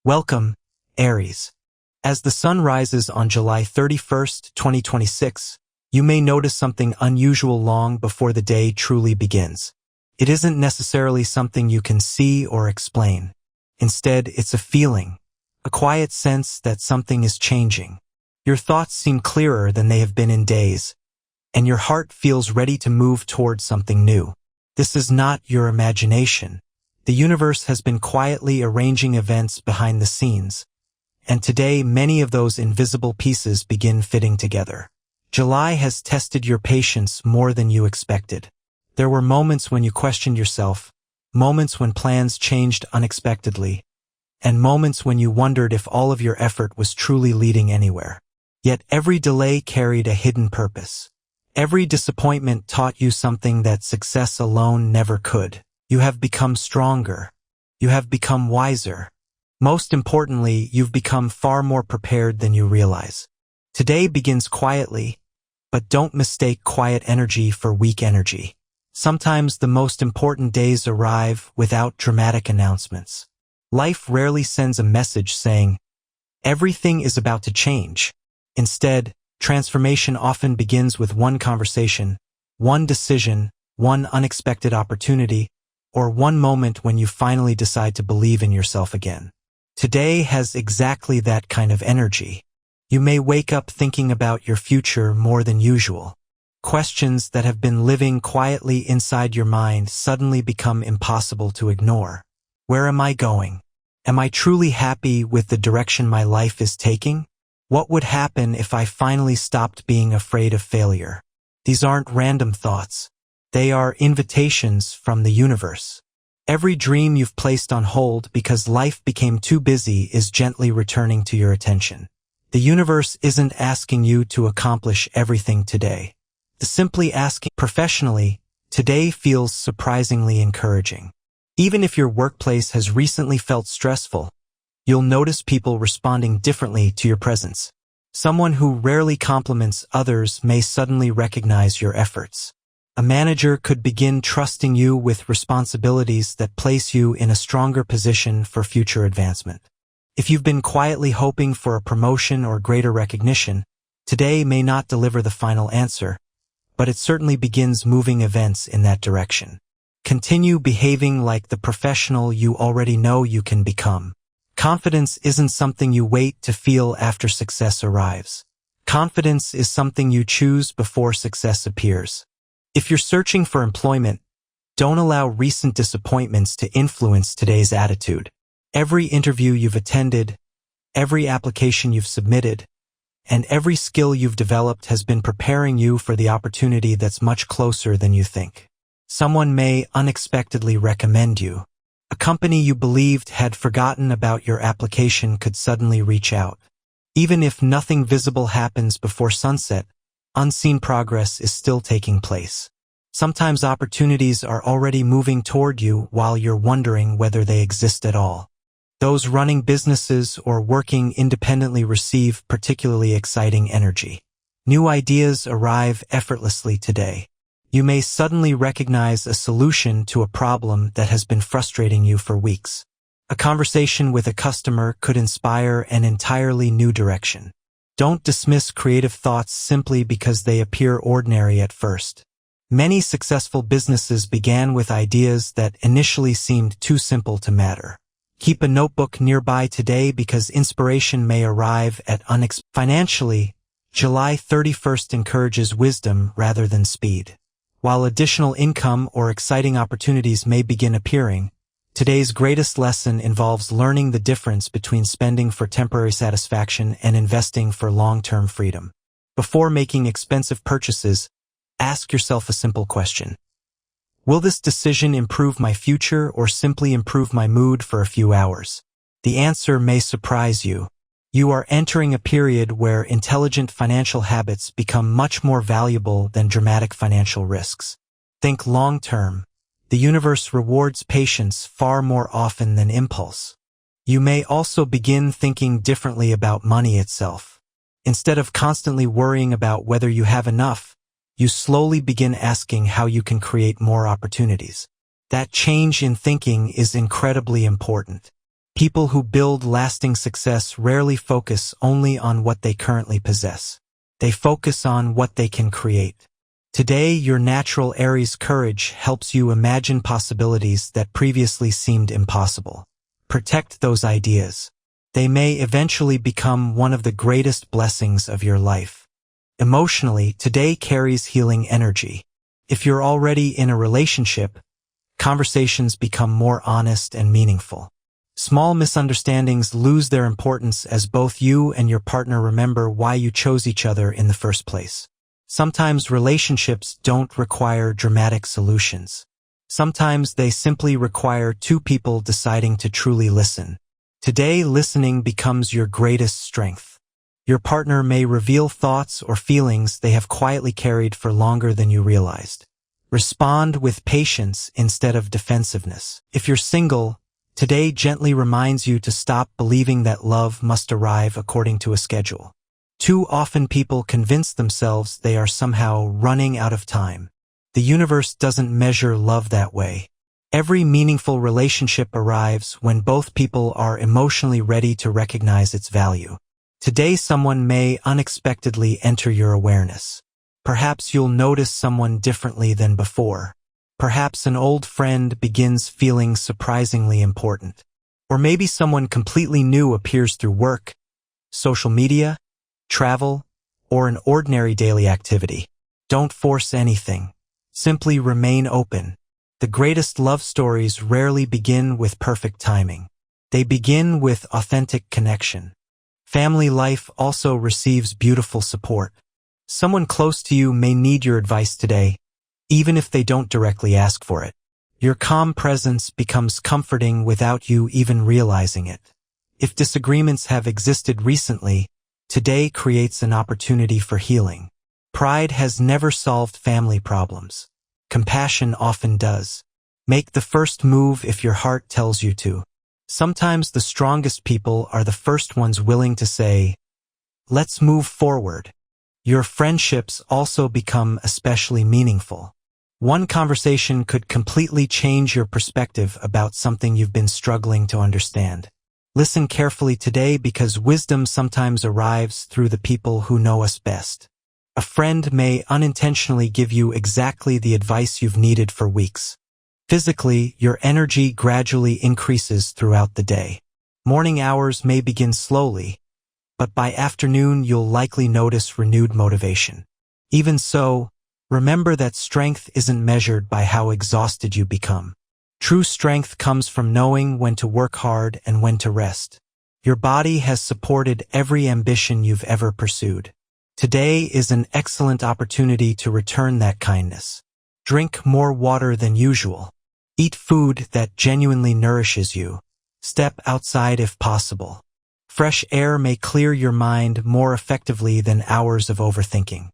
Welcome, Aries. As the sun rises on July 31st, 2026, you may notice something unusual long before the day truly begins. It isn't necessarily something you can see or explain. Instead, it's a feeling, a quiet sense that something is changing. Your thoughts seem clearer than they have been in days, and your heart feels ready to move towards something new. This is not your imagination. The universe has been quietly arranging events behind the scenes, and today many of those invisible pieces begin fitting together. July has tested your patience more than you expected. There were moments when you questioned yourself, moments when plans changed unexpectedly, and moments when you wondered if all of your effort was truly leading anywhere. Yet every delay carried a hidden purpose. Every disappointment taught you something that success alone never could. You have become stronger. You have become wiser. Most importantly, you've become far more prepared than you realize. Today begins quietly, but don't mistake quiet energy for weak energy. Sometimes the most important days arrive without dramatic announcements. Life rarely sends a message saying, "Everything is about to change." Instead, transformation often begins with one conversation, one decision, one unexpected opportunity, or one moment when you finally decide to believe in yourself again. Today has exactly that kind of energy. You may wake up thinking about your future more than usual. Questions that have been living quietly inside your mind suddenly become impossible to ignore. Where am I going? Am I truly happy with the direction my life is taking? What would happen if I finally stopped being afraid of failure? These aren't random thoughts. They are invitations from the universe. Every dream you've placed on hold because life became too busy is gently returning to your attention. The universe isn't asking you to accomplish everything today. Simply asking professionally, today feels surprisingly encouraging. Even if your workplace has recently felt stressful, you'll notice people responding differently to your presence. Someone who rarely compliments others may suddenly recognize your efforts. A manager could begin trusting you with responsibilities that place you in a stronger position for future advancement. If you've been quietly hoping for a promotion or greater recognition, today may not deliver the final answer, but it certainly begins moving events in that direction. Continue behaving like the professional you already know you can become. Confidence isn't something you wait to feel after success arrives. Confidence is something you choose before success appears. If you're searching for employment, don't allow recent disappointments to influence today's attitude. Every interview you've attended, every application you've submitted, and every skill you've developed has been preparing you for the opportunity that's much closer than you think. Someone may unexpectedly recommend you. A company you believed had forgotten about your application could suddenly reach out. Even if nothing visible happens before sunset, unseen progress is still taking place. Sometimes opportunities are already moving toward you while you're wondering whether they exist at all. Those running businesses or working independently receive particularly exciting energy. New ideas arrive effortlessly today. You may suddenly recognize a solution to a problem that has been frustrating you for weeks. A conversation with a customer could inspire an entirely new direction. Don't dismiss creative thoughts simply because they appear ordinary at first. Many successful businesses began with ideas that initially seemed too simple to matter. Keep a notebook nearby today because inspiration may arrive at unexpected. Financially, July 31st encourages wisdom rather than speed. While additional income or exciting opportunities may begin appearing, today's greatest lesson involves learning the difference between spending for temporary satisfaction and investing for long-term freedom. Before making expensive purchases, ask yourself a simple question. Will this decision improve my future or simply improve my mood for a few hours? The answer may surprise you. You are entering a period where intelligent financial habits become much more valuable than dramatic financial risks. Think long-term. The universe rewards patience far more often than impulse. You may also begin thinking differently about money itself. Instead of constantly worrying about whether you have enough, you slowly begin asking how you can create more opportunities. That change in thinking is incredibly important. People who build lasting success rarely focus only on what they currently possess. They focus on what they can create. Today, your natural Aries courage helps you imagine possibilities that previously seemed impossible. Protect those ideas. They may eventually become one of the greatest blessings of your life. Emotionally, today carries healing energy. If you're already in a relationship, conversations become more honest and meaningful. Small misunderstandings lose their importance as both you and your partner remember why you chose each other in the first place. Sometimes relationships don't require dramatic solutions. Sometimes they simply require two people deciding to truly listen. Today, listening becomes your greatest strength. Your partner may reveal thoughts or feelings they have quietly carried for longer than you realized. Respond with patience instead of defensiveness. If you're single, today gently reminds you to stop believing that love must arrive according to a schedule. Too often people convince themselves they are somehow running out of time. The universe doesn't measure love that way. Every meaningful relationship arrives when both people are emotionally ready to recognize its value. Today someone may unexpectedly enter your awareness. Perhaps you'll notice someone differently than before. Perhaps an old friend begins feeling surprisingly important. Or maybe someone completely new appears through work, social media, travel, or an ordinary daily activity. Don't force anything. Simply remain open. The greatest love stories rarely begin with perfect timing. They begin with authentic connection. Family life also receives beautiful support. Someone close to you may need your advice today, even if they don't directly ask for it. Your calm presence becomes comforting without you even realizing it. If disagreements have existed recently, today creates an opportunity for healing. Pride has never solved family problems. Compassion often does. Make the first move if your heart tells you to. Sometimes the strongest people are the first ones willing to say, "Let's move forward." Your friendships also become especially meaningful. One conversation could completely change your perspective about something you've been struggling to understand. Listen carefully today because wisdom sometimes arrives through the people who know us best. A friend may unintentionally give you exactly the advice you've needed for weeks. Physically, your energy gradually increases throughout the day. Morning hours may begin slowly, but by afternoon you'll likely notice renewed motivation. Even so, remember that strength isn't measured by how exhausted you become. True strength comes from knowing when to work hard and when to rest. Your body has supported every ambition you've ever pursued. Today is an excellent opportunity to return that kindness. Drink more water than usual. Eat food that genuinely nourishes you. Step outside if possible. Fresh air may clear your mind more effectively than hours of overthinking.